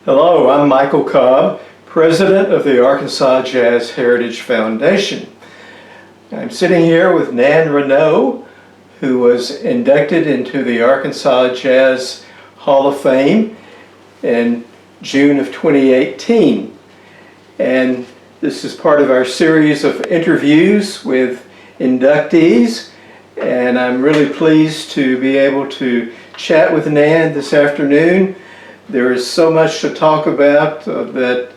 Hello, I'm Michael Cobb, President of the Arkansas Jazz Heritage Foundation. I'm sitting here with Nan Renaud, who was inducted into the Arkansas Jazz Hall of Fame in June of 2018. And this is part of our series of interviews with inductees, and I'm really pleased to be able to chat with Nan this afternoon. There is so much to talk about that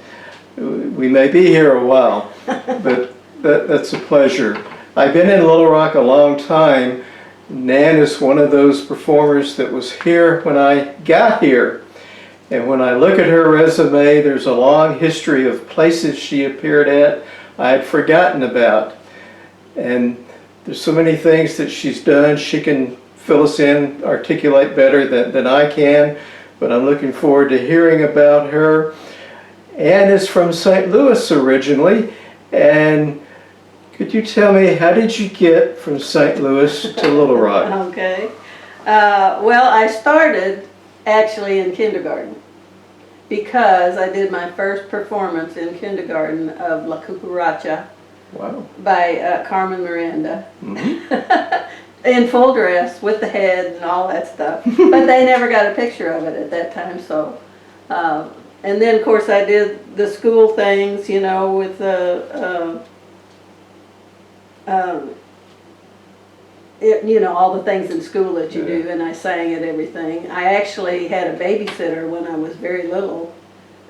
we may be here a while, but that's a pleasure. I've been in Little Rock a long time. Nan is one of those performers that was here when I got here. And when I look at her resume, there's a long history of places she appeared at I had forgotten about. And there's so many things that she's done. She can fill us in, articulate better than I can. But I'm looking forward to hearing about her. Ann is from St. Louis originally, and could you tell me, how did you get from St. Louis to Little Rock? Okay. Well, I started actually in kindergarten because I did my first performance in kindergarten of La Cucaracha. Wow. By Carmen Miranda. Mm-hmm. In full dress with the head and all that stuff, but they never got a picture of it at that time. So, and then of course I did the school things, you know, with you know, all the things in school that you do, and I sang at everything. I actually had a babysitter when I was very little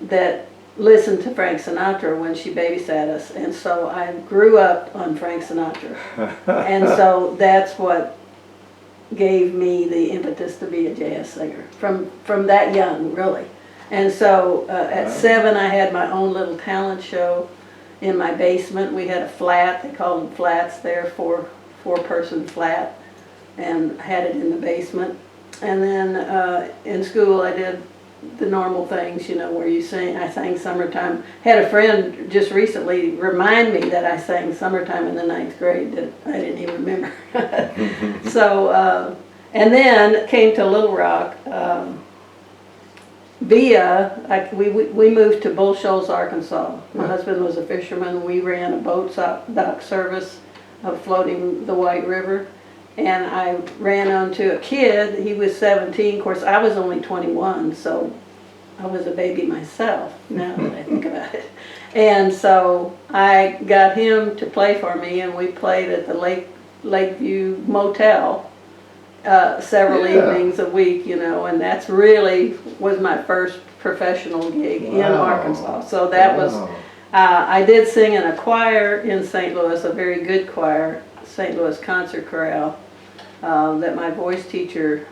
that listened to Frank Sinatra when she babysat us, and so I grew up on Frank Sinatra. And so that's what gave me the impetus to be a jazz singer from that young, really. And so at 7 I had my own little talent show in my basement. We had a flat, they called them flats there, four-person flat, and had it in the basement. And then in school I did the normal things, you know, where you sing. I sang Summertime. Had a friend just recently remind me that I sang Summertime in the 9th grade that I didn't even remember. So, and then came to Little Rock we moved to Bull Shoals, Arkansas. My husband was a fisherman. We ran a boat dock service of floating the White River. And I ran onto a kid. He was 17. Of course, I was only 21, so I was a baby myself, now that I think about it. And so I got him to play for me, and we played at the Lakeview Motel several evenings a week, you know, and that's really was my first professional gig in Arkansas. So that was, I did sing in a choir in St. Louis, a very good choir, St. Louis Concert Chorale, that my voice teacher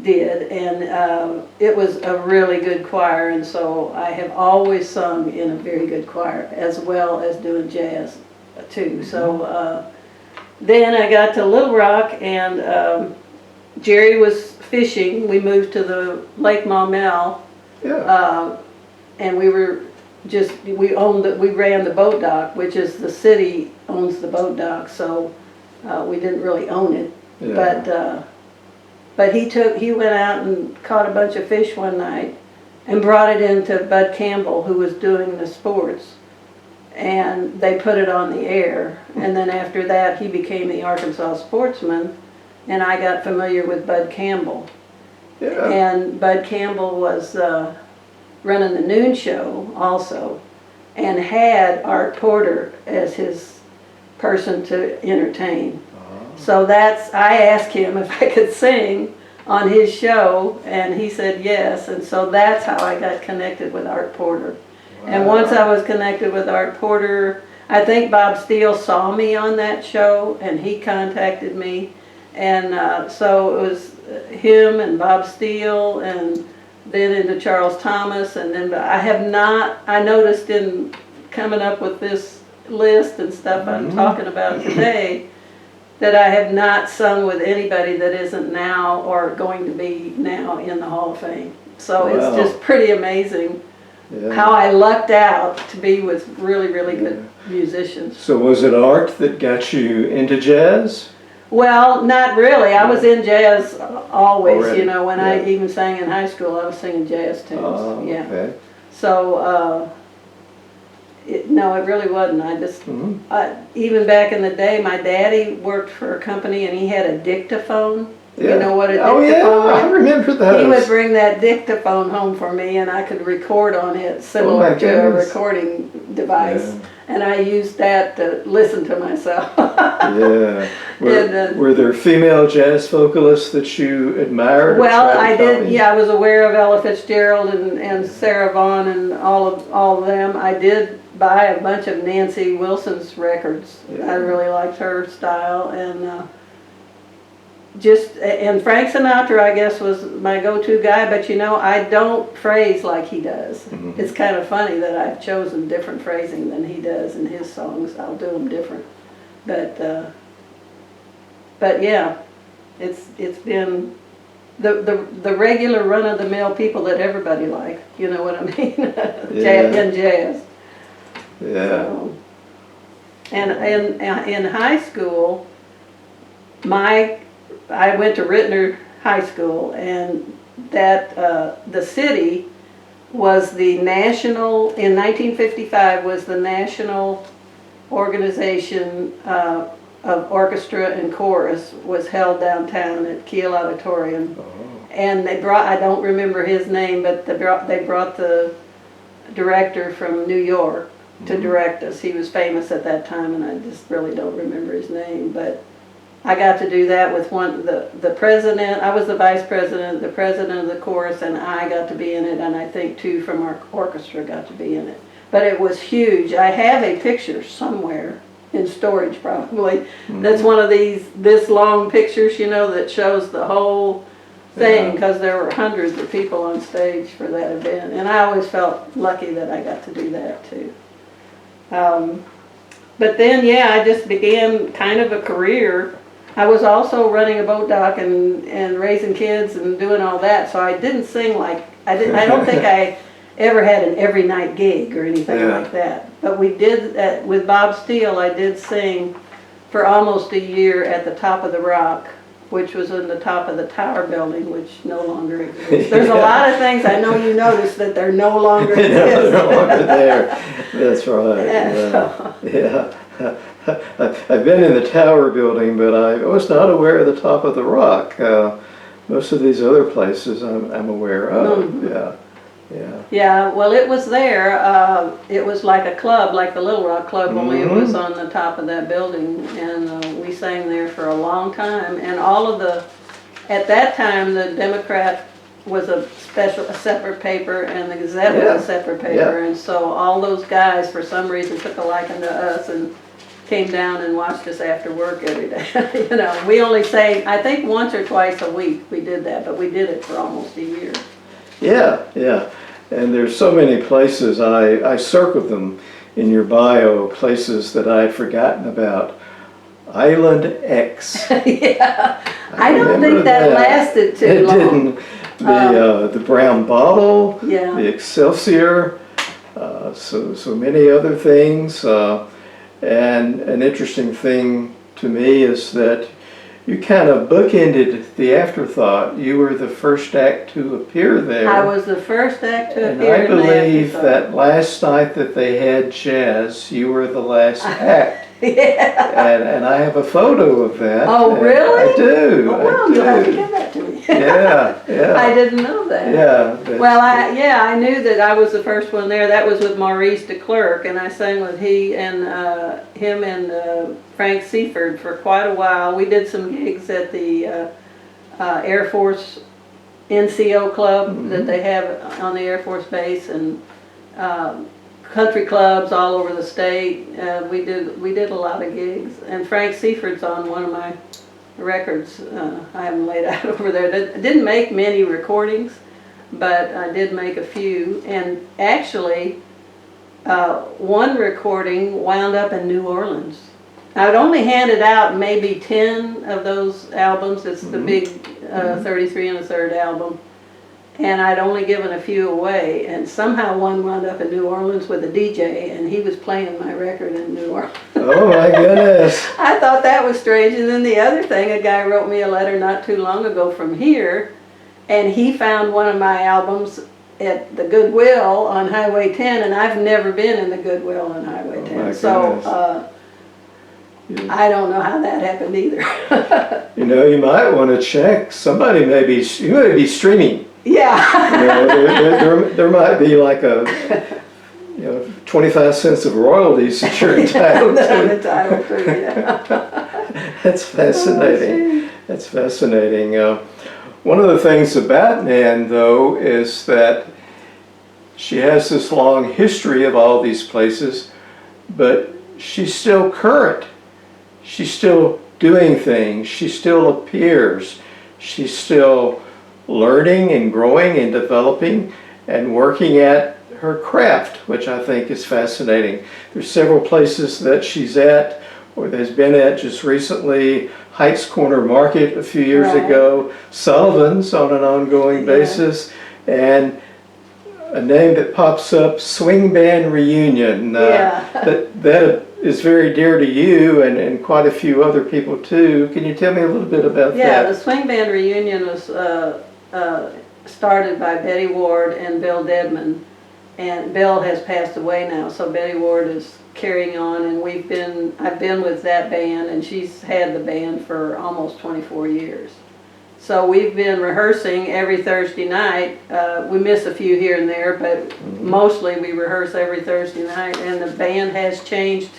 did, and it was a really good choir, and so I have always sung in a very good choir as well as doing jazz too. So then I got to Little Rock, and Jerry was fishing. We moved to the Lake Maumelle, and we were we ran the boat dock, which is the city owns the boat dock, so we didn't really own it. But he went out and caught a bunch of fish one night and brought it into Bud Campbell, who was doing the sports, and they put it on the air. And then after that he became the Arkansas Sportsman, and I got familiar with Bud Campbell. And Bud Campbell was running the noon show also, and had Art Porter as his person to entertain. So I asked him if I could sing on his show, and he said yes, and so that's how I got connected with Art Porter. Wow. And once I was connected with Art Porter, I think Bob Steele saw me on that show, and he contacted me, and so it was him and Bob Steele, and then into Charles Thomas, and then I noticed in coming up with this list and stuff I'm talking about today, that I have not sung with anybody that isn't now or going to be now in the Hall of Fame. So it's just pretty amazing how I lucked out to be with really, really good musicians. So was it Art that got you into jazz? Well, not really. I was in jazz always, Already, you know, when I yeah. even sang in high school, I was singing jazz tunes. Oh, Yeah. okay. So, no, it really wasn't. I just, Mhm. even back in the day, my daddy worked for a company and he had a dictaphone. Yeah. You know what a Oh, dictaphone yeah, I is? remember those. He would bring that dictaphone home for me and I could record on it Oh, similar my to a goodness. recording device. Yeah. And I used that to listen to myself. Yeah. And, Were there female jazz vocalists that you admired? or Well, tried to I did, copy? yeah, I was aware of Ella Fitzgerald and Sarah Vaughan and all of them. I did buy a bunch of Nancy Wilson's records. Yeah. I really liked her style and and Frank Sinatra, I guess, was my go-to guy, but you know, I don't phrase like he does. Mhm. It's kind of funny that I've chosen different phrasing than he does in his songs. I'll do them different. But yeah, it's been the regular run-of-the-mill people that everybody like. You know what I mean? In jazz. Yeah. So, and in high school, I went to Rittner High School, and that the city was the national, in 1955, was the national organization of orchestra and chorus was held downtown at Kiel Auditorium. Oh. And they brought, I don't remember his name, but they brought the director from New York to direct us. He was famous at that time, and I just really don't remember his name, but I got to do that with the president. I was the vice president, the president of the chorus, and I got to be in it, and I think two from our orchestra got to be in it. But it was huge. I have a picture somewhere in storage probably. That's one of this long pictures, you know, that shows the whole thing, because there were hundreds of people on stage for that event, and I always felt lucky that I got to do that too. But then, yeah, I just began kind of a career. I was also running a boat dock and raising kids and doing all that, so I didn't sing like, I don't think I ever had an every night gig or anything like that. But we did, with Bob Steele, I did sing for almost a year at the Top of the Rock, which was in the top of the Tower building, which no longer exists. There's a lot of things I know you noticed that they're no longer exist. They're no longer there. That's right. Yeah. I've been in the Tower building, but I was not aware of the Top of the Rock. Most of these other places I'm aware of. Yeah. Yeah, well, it was there. It was like a club, like the Little Rock Club, only it was on the top of that building, and we sang there for a long time. And at that time, the Democrat was a separate paper, and the Gazette was a separate paper, and so all those guys, for some reason, took a liking to us and came down and watched us after work every day. You know, we only sang, I think once or twice a week we did that, but we did it for almost a year. Yeah. And there's so many places, I circled them in your bio, places that I had forgotten about. Island X. Yeah, I don't think that lasted too long. It didn't. The Brown Bottle, Yeah. the Excelsior, so many other things. And an interesting thing to me is that you kind of bookended the Afterthought. You were the first act to appear there. I was the first act to and appear I in the believe Afterthought. that last night that they had jazz, you were the last act. Yeah. And I have a photo of that. Oh, and really? I do. Oh, well, you'll have to give that to me. Yeah. I didn't know that. Yeah. Well, I knew that I was the first one there. That was with Maurice de Klerk, and I sang with him and Frank Seaford for quite a while. We did some gigs at the Air Force NCO club that they have on the Air Force Base, and country clubs all over the state. We did a lot of gigs, and Frank Seaford's on one of my records. I have them laid out over there. I didn't make many recordings, but I did make a few, and actually one recording wound up in New Orleans. I would only handed out maybe 10 of those albums. It's the big 33 1/3 album. and I'd only given a few away, and somehow one wound up in New Orleans with a DJ, and he was playing my record in New Orleans. Oh my goodness. I thought that was strange. And then the other thing, a guy wrote me a letter not too long ago from here, and he found one of my albums at the Goodwill on Highway 10, and I've never been in the Goodwill on Highway 10. So I don't know how that happened either. You know, you might want to check. Somebody you may be streaming. Yeah. You know, there might be like a 25 cents of royalties that you're entitled That I'm to. entitled to, yeah. That's fascinating. That's fascinating. One of the things about Nan, though, is that she has this long history of all these places, but she's still current. She's still doing things. She still appears. She's still learning and growing and developing and working at her craft, which I think is fascinating. There's several places that she's at or has been at just recently. Heights Corner Market a few years ago, Sullivan's on an ongoing basis, and a name that pops up, Swing Band Reunion. That is very dear to you and quite a few other people too. Can you tell me a little bit about that? Yeah, the Swing Band Reunion was started by Betty Ward and Bill Dedman, and Bill has passed away now, so Betty Ward is carrying on, and I've been with that band, and she's had the band for almost 24 years. So we've been rehearsing every Thursday night. We miss a few here and there, but mostly we rehearse every Thursday night, and the band has changed.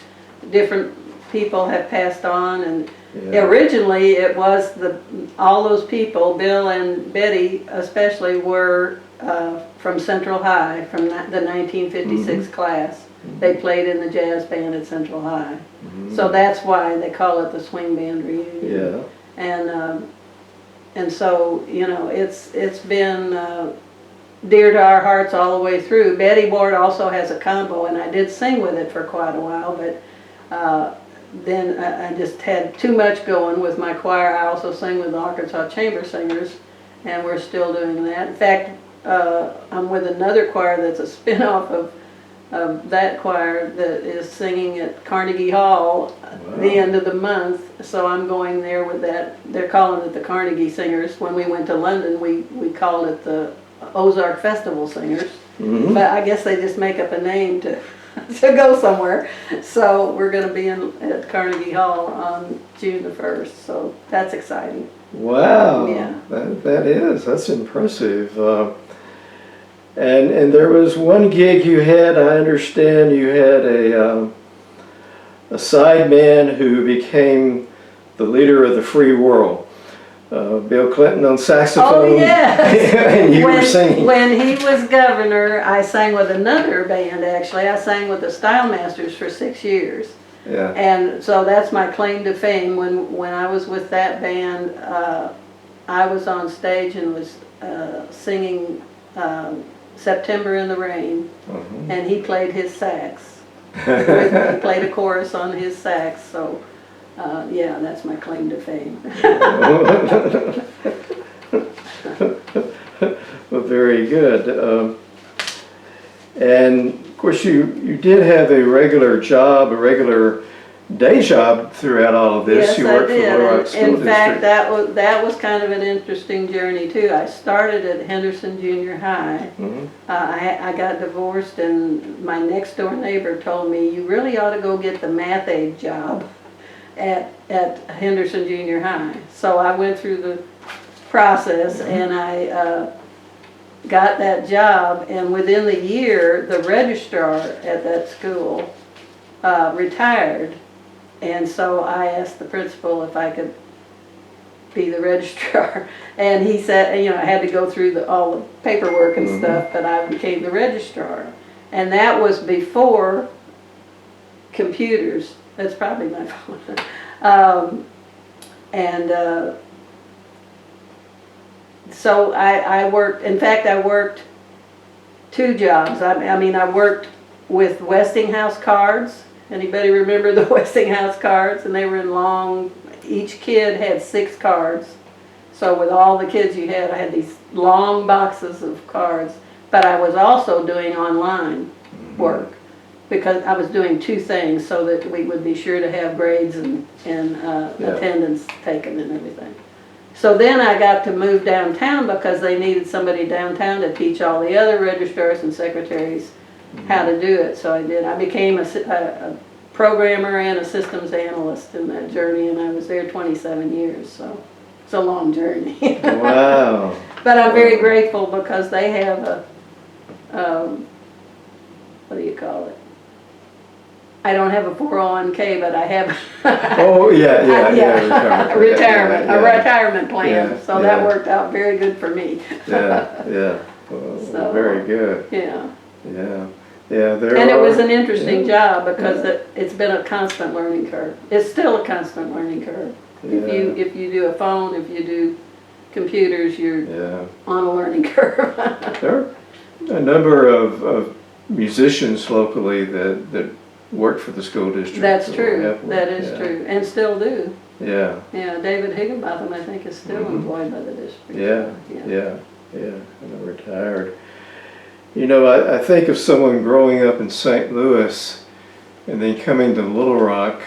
Different people have passed on, and originally it was all those people, Bill and Betty especially, were from Central High, from the 1956 class. They played in the jazz band at Central High. So that's why they call it the Swing Band Reunion. Yeah. And so, you know, it's been dear to our hearts all the way through. Betty Ward also has a combo, and I did sing with it for quite a while, but then I just had too much going with my choir. I also sing with the Arkansas Chamber Singers, and we're still doing that. In fact, I'm with another choir that's a spin-off of that choir that is singing at Carnegie Hall the end of the month. So I'm going there with that. They're calling it the Carnegie Singers. When we went to London, we called it the Ozark Festival Singers. But I guess they just make up a name to go somewhere. So we're going to be at Carnegie Hall on June the 1st. So that's exciting. Wow. Yeah. That's impressive. And there was one gig you had, I understand you had a sideman who became the leader of the free world. Bill Clinton on saxophone. Oh, yes. And you were singing. When he was governor, I sang with another band, actually. I sang with the Style Masters for 6 years. Yeah. And so that's my claim to fame. When I was with that band, I was on stage and was singing September in the Rain, and he played his sax. He played a chorus on his sax, so yeah, that's my claim to fame. Well, very good. And of course you did have a regular job, a regular day job throughout all of this. Yes, you worked I did. For Little Rock School In fact, District. that was kind of an interesting journey too. I started at Henderson Junior High. I got divorced, and my next door neighbor told me, you really ought to go get the math aide job at Henderson Junior High. So I went through the process, and I got that job, and within the year the registrar at that school retired. And so I asked the principal if I could be the registrar, and he said, you know, I had to go through all the paperwork and stuff, but I became the registrar. And that was before computers. That's probably my phone. So I worked, in fact, I worked 2 jobs. I mean, I worked with Westinghouse cards. Anybody remember the Westinghouse cards? And they were in long, each kid had 6 cards. So with all the kids you had, I had these long boxes of cards, but I was also doing online work because I was doing two things so that we would be sure to have grades and attendance taken and everything. So then I got to move downtown because they needed somebody downtown to teach all the other registrars and secretaries how to do it. So I did. I became a programmer and a systems analyst in that journey, and I was there 27 years, so it's a long journey. Wow. But I'm very grateful because they have what do you call it? I don't have a 401k, but I have Oh, yeah, retirement. a retirement plan. Yeah, So that worked out very good for me. Yeah. Well, So, very good. Yeah. Yeah. There And it was are- an interesting job because it's been a constant learning curve. It's still a constant learning curve. If you do a phone, if you do computers, you're on a learning curve. There are a number of musicians locally that work for the school district. That's or true. have worked. That is true, and still do. Yeah. Yeah, David Higginbotham, I think, is still employed by the district. Yeah. And retired. You know, I think of someone growing up in St. Louis and then coming to Little Rock,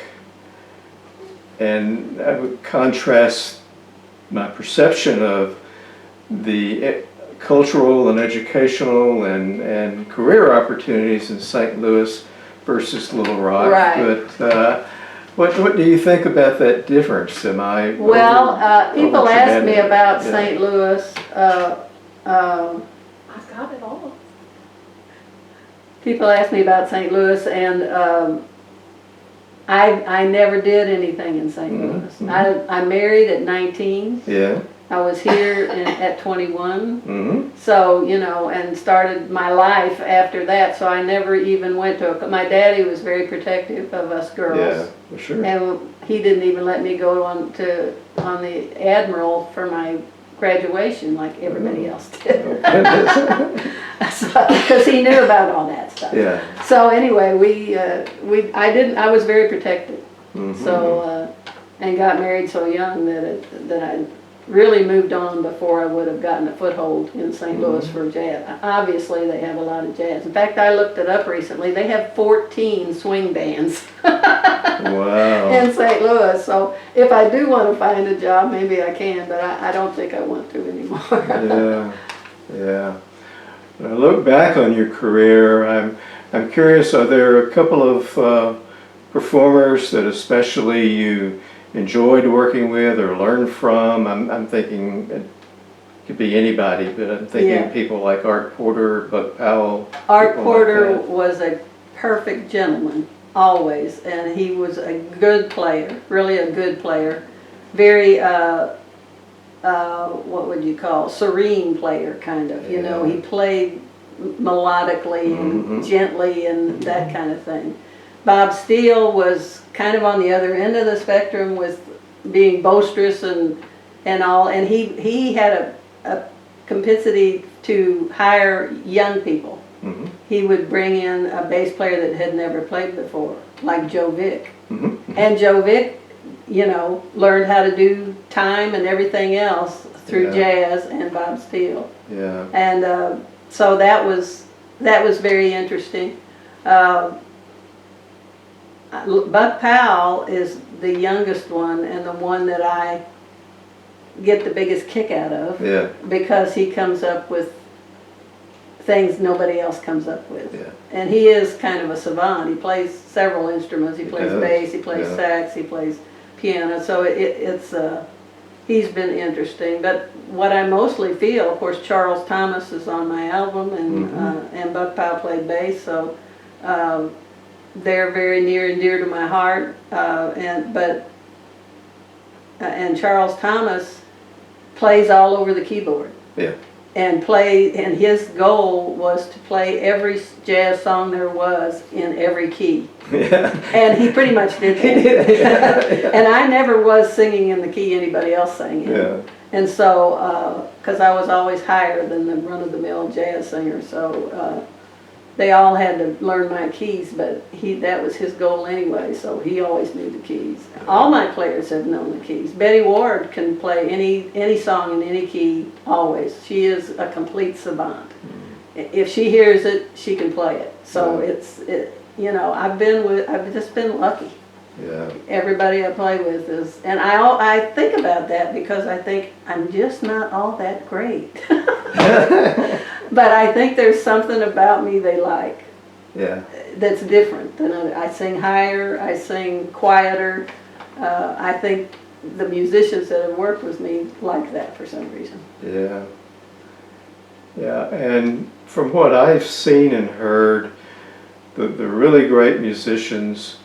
and I would contrast my perception of the cultural and educational and career opportunities in St. Louis versus Little Rock. Right. But what do you think about that difference? Am I Well, people ask me about Yeah. St. Louis. I've got it all. People ask me about St. Louis, and I never did anything in St. Louis. I married at 19. Yeah. I was here at 21. Mm-hmm. So, you know, and started my life after that. So I never even went to my daddy was very protective of us girls. Yeah, for sure. And he didn't even let me go on the Admiral for my graduation like everybody else did. Because he knew about all that stuff. Yeah. So anyway, I was very protected. Mm-hmm. So, and got married so young that I really moved on before I would have gotten a foothold in St. Louis for jazz. Obviously, they have a lot of jazz. In fact, I looked it up recently. They have 14 swing bands Wow. in St. Louis. So if I do want to find a job, maybe I can, but I don't think I want to anymore. Yeah. When I look back on your career, I'm curious, are there a couple of performers that especially you enjoyed working with or learned from? I'm thinking it could be anybody, but I'm thinking people like Art Porter, Buck Powell. Art people Porter like that. was a perfect gentleman, always, and he was a good player, really a good player. Very, what would you call, serene player, kind of, you know. He played melodically and gently and that kind of thing. Bob Steele was kind of on the other end of the spectrum with being boisterous and all, and he had a propensity to hire young people. He would bring in a bass player that had never played before, like Joe Vick. And Joe Vick, you know, learned how to do time and everything else through jazz and Bob Steele. Yeah. And so that was very interesting. Buck Powell is the youngest one and the one that I get the biggest kick out of. Yeah. Because he comes up with things nobody else comes up with. Yeah. And he is kind of a savant. He plays several instruments. He plays does. bass, he plays sax, he plays piano. So he's been interesting. But what I mostly feel, of course, Charles Thomas is on my album, and Buck Powell played bass. So they're very near and dear to my heart. And Charles Thomas plays all over the keyboard. Yeah. And his goal was to play every jazz song there was in every key. Yeah. And he pretty much did that. And I never was singing in the key anybody else sang in. Yeah. And so, because I was always higher than the run-of-the-mill jazz singer, so they all had to learn my keys, but that was his goal anyway, so he always knew the keys. All my players have known the keys. Betty Ward can play any song in any key, always. She is a complete savant. If she hears it, she can play it. So I've just been lucky. Yeah. Everybody I play with is, and I think about that because I think I'm just not all that great. But I think there's something about me they like. Yeah. That's different than I sing higher, I sing quieter. I think the musicians that have worked with me like that for some reason. Yeah. Yeah, and from what I've seen and heard, the really great musicians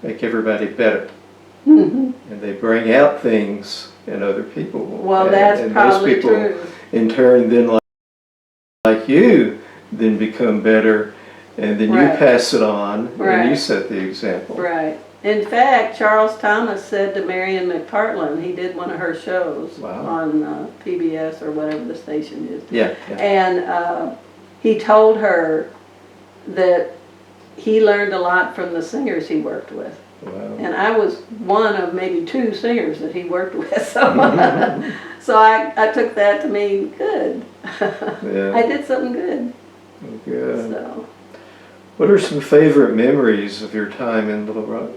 make everybody better. Mm-hmm. And they bring out things in other people. Well, that's and probably those people, true. in turn, then like you, then become better, and then Right. you pass it on, and Right. you set the example. Right. In fact, Charles Thomas said to Marion McPartland, he did one of her shows Wow. on PBS or whatever the station is. Yeah. Yeah. And he told her that he learned a lot from the singers he worked with. Wow. And I was one of maybe 2 singers that he worked with. So, so I took that to mean good. Yeah. I did something good. Good. So. What are some favorite memories of your time in Little Rock?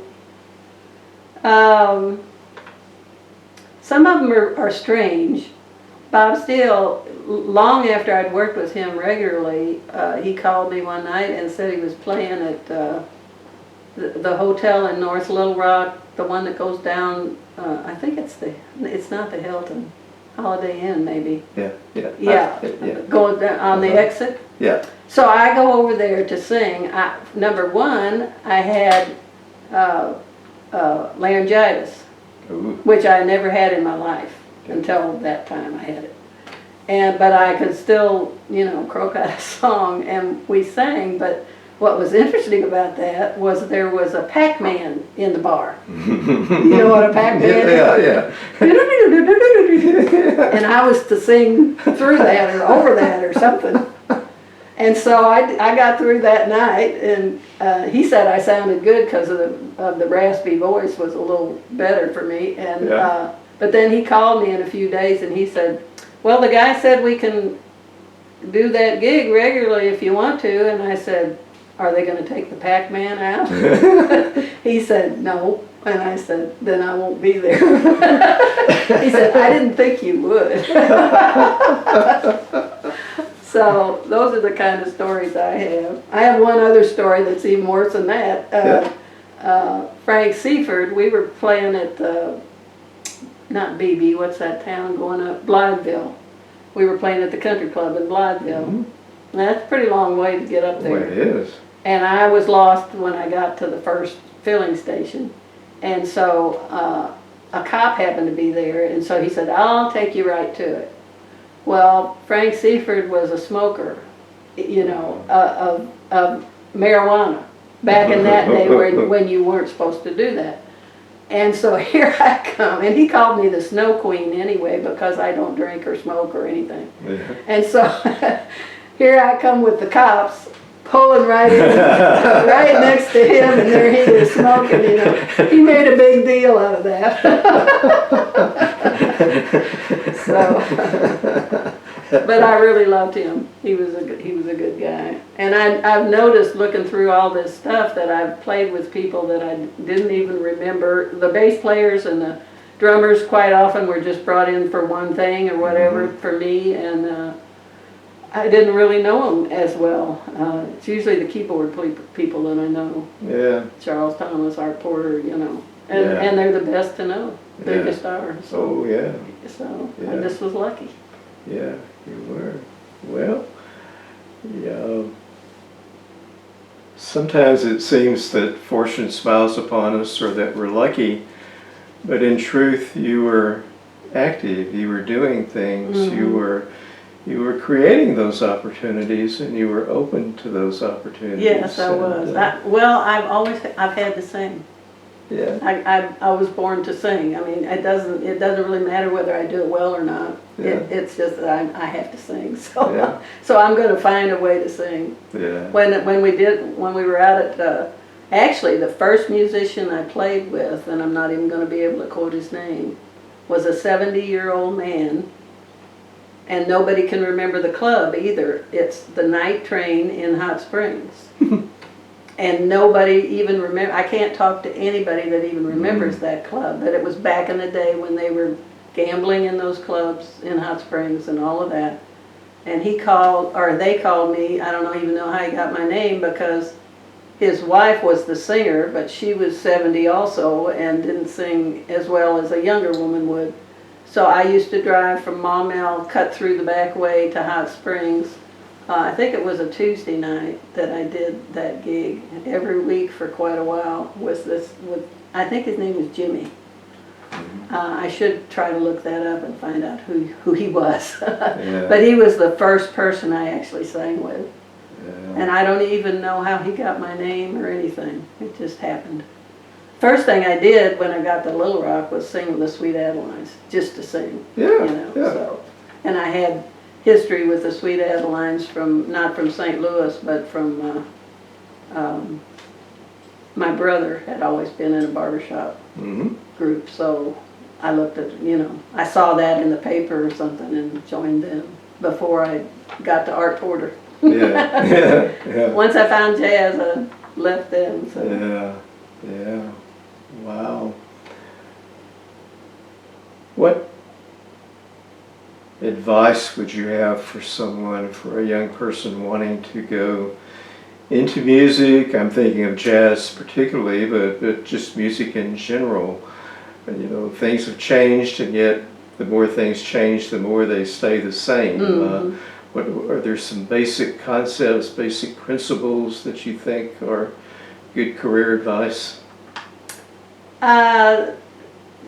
Some of them are strange. Bob Steele, long after I'd worked with him regularly, he called me one night and said he was playing at the hotel in North Little Rock, the one that goes down, I think it's not the Hilton, Holiday Inn maybe. Yeah. Yeah. Yeah, going down on the exit. Yeah. So I go over there to sing. Number one, I had laryngitis, Ooh. which I never had in my life until that time I had it. But I could still, croak out a song, and we sang. But what was interesting about that was there was a Pac-Man in the bar. You know what a Pac-Man is? Yeah. And I was to sing through that or over that or something. And so I got through that night, and he said I sounded good because of the raspy voice was a little better for me. And but then he called me in a few days, and he said, "Well, the guy said we can do that gig regularly if you want to." And I said, "Are they going to take the Pac-Man out?" He said, "No." And I said, "Then I won't be there." He said, "I didn't think you would." So those are the kind of stories I have. I have one other story that's even worse than that. Frank Seaford, we were playing at not BB, what's that town going up? Blytheville. We were playing at the country club in Blytheville. Mm-hmm. That's a pretty long way to get up there. Well, it is. And I was lost when I got to the first filling station. And so a cop happened to be there, and so he said, "I'll take you right to it." Well, Frank Seaford was a smoker, of marijuana back in that day when you weren't supposed to do that. And so here I come, and he called me the Snow Queen anyway because I don't drink or smoke or anything. Yeah. And so here I come with the cops pulling right in, right next to him, and there he is smoking, He made a big deal out of that. But I really loved him. He was a good guy. And I've noticed looking through all this stuff that I've played with people that I didn't even remember. The bass players and the drummers quite often were just brought in for one thing or whatever for me, and I didn't really know them as well. It's usually the keyboard people that I know. Yeah. Charles Thomas, Art Porter, and they're the best to know. They're the stars. So. Oh yeah. So I just was lucky. Yeah, you were. Well, yeah. Sometimes it seems that fortune smiles upon us or that we're lucky, but in truth you were active, you were doing things, you were creating those opportunities, and you were open to those opportunities. Yes, I was. I've had to sing. Yeah. I was born to sing. I mean, it doesn't really matter whether I do it well or not. It's just that I have to sing, so Yeah. so I'm going to find a way to sing. Yeah. When we were out at actually the first musician I played with, and I'm not even going to be able to quote his name, was a 70-year-old man, and nobody can remember the club either. It's the Night Train in Hot Springs. And nobody even remember. I can't talk to anybody that even remembers that club. But it was back in the day when they were gambling in those clubs in Hot Springs and all of that. And he called, or they called me. I don't even know how he got my name, because his wife was the singer, but she was 70 also and didn't sing as well as a younger woman would. So I used to drive from Maumelle, cut through the back way to Hot Springs. I think it was a Tuesday night that I did that gig every week for quite a while with I think his name was Jimmy. I should try to look that up and find out who he was. Yeah. But he was the first person I actually sang with. Yeah. And I don't even know how he got my name or anything. It just happened. First thing I did when I got to Little Rock was sing with the Sweet Adelines, just to sing. Yeah, You know, yeah. so. And I had history with the Sweet Adelines not from St. Louis, but from my brother had always been in a barbershop group, so I looked at, I saw that in the paper or something and joined them before I got to Art Porter. Yeah. Yeah. Yeah. Once I found jazz, I left them. So. Yeah. Yeah. Wow. What advice would you have for a young person wanting to go into music? I'm thinking of jazz particularly, but just music in general. Things have changed, and yet the more things change, the more they stay the same. Are there some basic concepts, basic principles that you think are good career advice?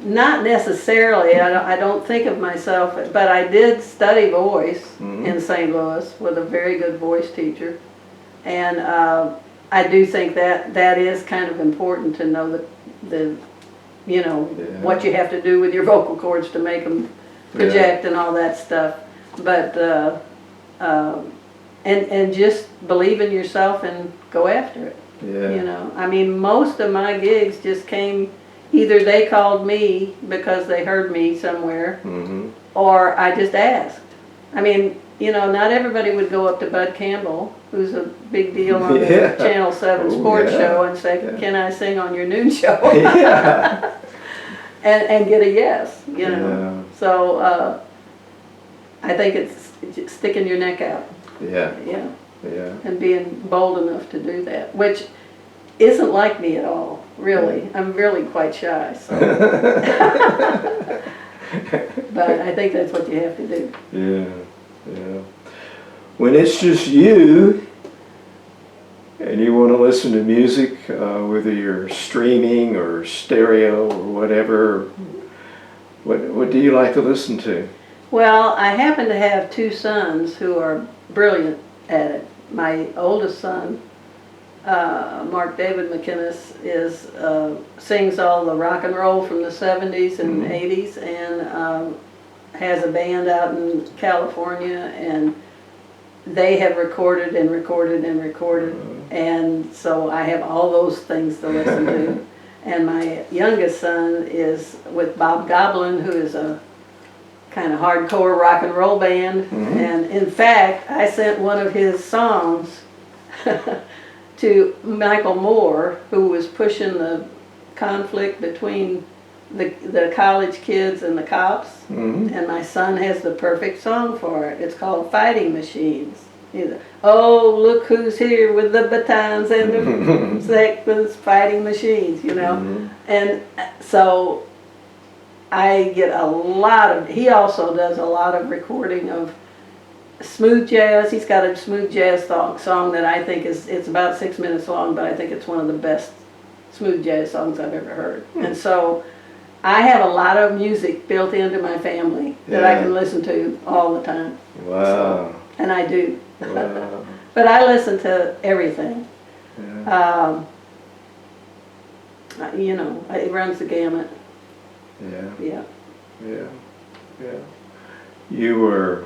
Not necessarily. I don't think of myself, but I did study voice in St. Louis with a very good voice teacher, and I do think that is kind of important to know what you have to do with your vocal cords to make them project and all that stuff. But and just believe in yourself and go after it. Yeah. I mean, most of my gigs just came. Either they called me because they heard me somewhere, or I just asked. I mean, not everybody would go up to Bud Campbell, who's a big deal on the Channel 7 sports show, and say, "Can I sing on your noon show?" Yeah. and get a yes, Yeah. So I think it's just sticking your neck out. Yeah. Yeah. Yeah. And being bold enough to do that, which isn't like me at all, really. I'm really quite shy, so. But I think that's what you have to do. Yeah, yeah. When it's just you and you want to listen to music, whether you're streaming or stereo or whatever, what do you like to listen to? Well, I happen to have two sons who are brilliant at it. My oldest son, Mark David McInnes, sings all the rock and roll from the 70s and 80s, and has a band out in California, and they have recorded and recorded and recorded, and so I have all those things to listen to. And my youngest son is with Bob Goblin, who is a kind of hardcore rock and roll band, and in fact I sent one of his songs to Michael Moore, who was pushing the conflict between the college kids and the cops, and my son has the perfect song for it. It's called Fighting Machines. Oh, look who's here with the batons and the sequence, fighting machines, And so I get a lot of, he also does a lot of recording of smooth jazz. He's got a smooth jazz song that I think it's about 6 minutes long, but I think it's one of the best smooth jazz songs I've ever heard. And so I have a lot of music built into my family that I can listen to all the time. Wow. So, and I do. Wow. But I listen to everything. Yeah. It runs the gamut. Yeah. Yeah. Yeah. Yeah. you were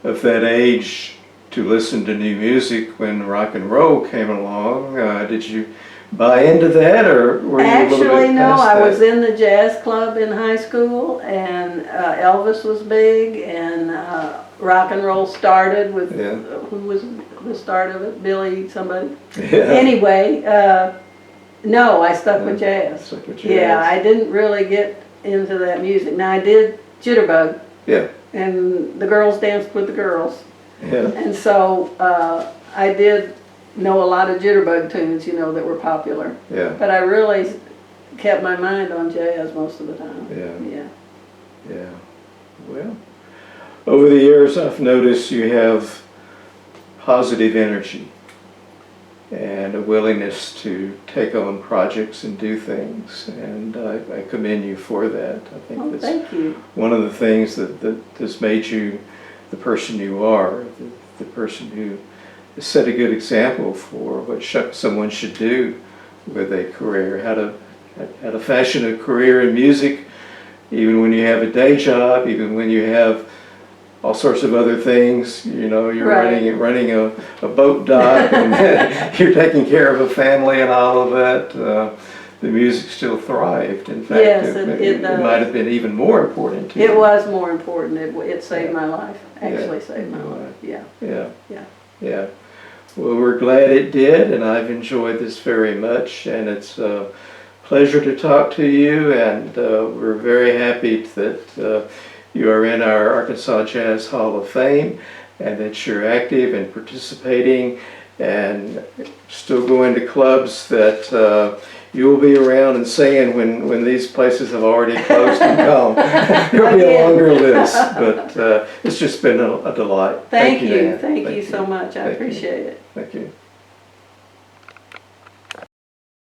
of that age to listen to new music when rock and roll came along. Did you buy into that, or were you a little Actually, bit no, past I was that? in the jazz club in high school, and Elvis was big, and rock and roll started with, Yeah. who was the start of it? Billy somebody? Yeah. Anyway, no, I stuck with jazz. Stuck with Yeah, jazz. I didn't really get into that music. Now, I did jitterbug, Yeah. and the girls danced with the girls. Yeah. And so I did know a lot of jitterbug tunes, you know, that were popular. Yeah. But I really kept my mind on jazz most of the time. Yeah. Yeah. Yeah. Well, over the years, I've noticed you have positive energy and a willingness to take on projects and do things, and I commend you for that. I think Oh, that's thank you. one of the things that has made you the person you are, the person who has set a good example for what someone should do with a career, how to fashion a career in music, even when you have a day job, even when you have all sorts of other things. You know, you're Right. running a boat dock, and you're taking care of a family and all of that. The music still thrived. In fact, Yes, it does. might have been even more important to you. It was more important. It saved my life. Actually Yeah. saved my life. Yeah. Yeah. Yeah. Yeah. Well, we're glad it did, and I've enjoyed this very much, and it's a pleasure to talk to you, and we're very happy that you are in our Arkansas Jazz Hall of Fame, and that you're active and participating and still going to clubs that you will be around and singing when these places have already closed and gone. There'll be a longer list, but it's just been a delight. Thank you. Dan. Thank you so much. I Thank you. appreciate it. Thank you.